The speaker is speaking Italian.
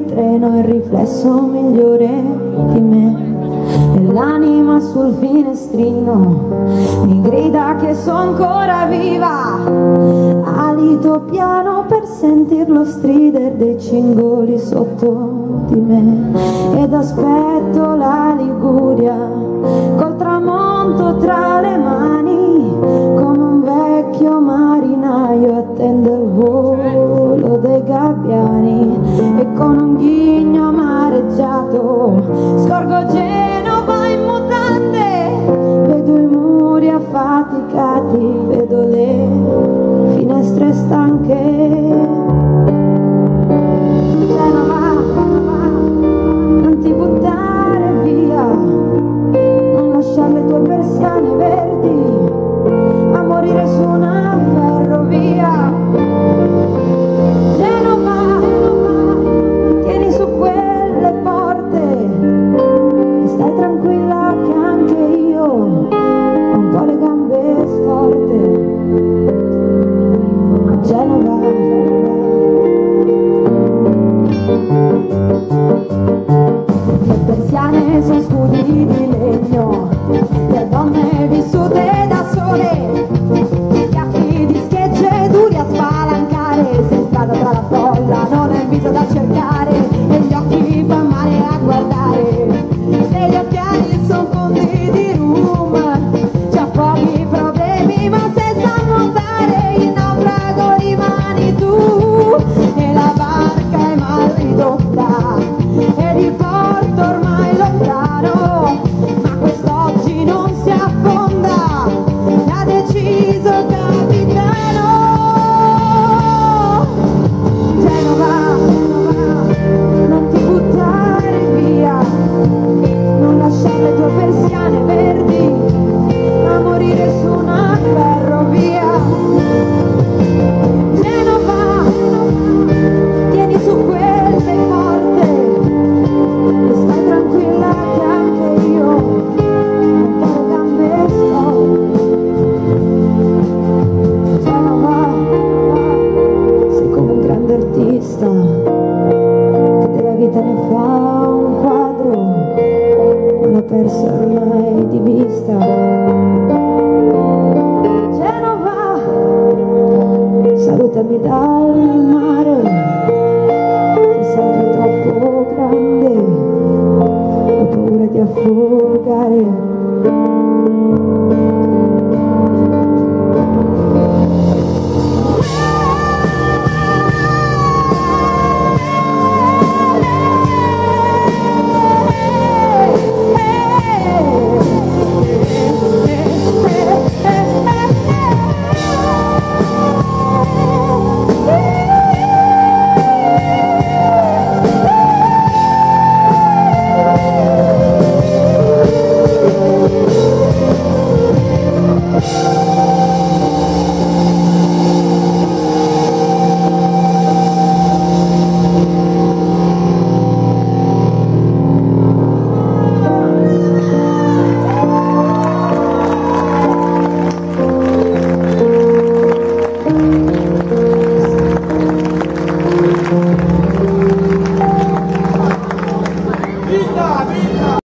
il treno è il riflesso migliore di me. E l'anima sul finestrino mi grida che sono ancora viva. Alito piano per sentir lo strider dei cingoli sotto di me. Ed aspetto la Liguria col tramonto tra le mani, come un vecchio marinaio attende il volo dei gabbiani. E con un ghigno amareggiato scorgo Genova in mutande, vedo i muri affaticati, vedo le finestre stanche. Genova, non ti buttare via, non lasciare le tue persiane verdi a morire su una ferrovia. Genova, tieni su quelle porte e stai tranquilla che anche io ho un po' le gambe storte. Genova, le persiane sono scudi di legno per donne vissute da sole, schiaffi di schegge duri a spalancare, sei in strada tra la folla, non hai viso da cercare e gli occhi fa male a guardare. Se gli occhiali sono fondi di rum, c'ha pochi problemi, ma se sa nuotare il naufrago rimani tu. E la barca è mal ridotta ed il porto ormai lontano, ma quest'oggi non si affonda, l'ha deciso il capitano. Genova, non ti buttare via, non lasciare le tue persiane verdi a morire su una ferrovia. Genova, tieni su quelle porte e stai tranquilla che anche io ho un po' le gambe storte. Genova, sei come un grande artista che della vita ne fa un quadro, ma l'ha persa ormai di vista. Genova, salutami dal mare.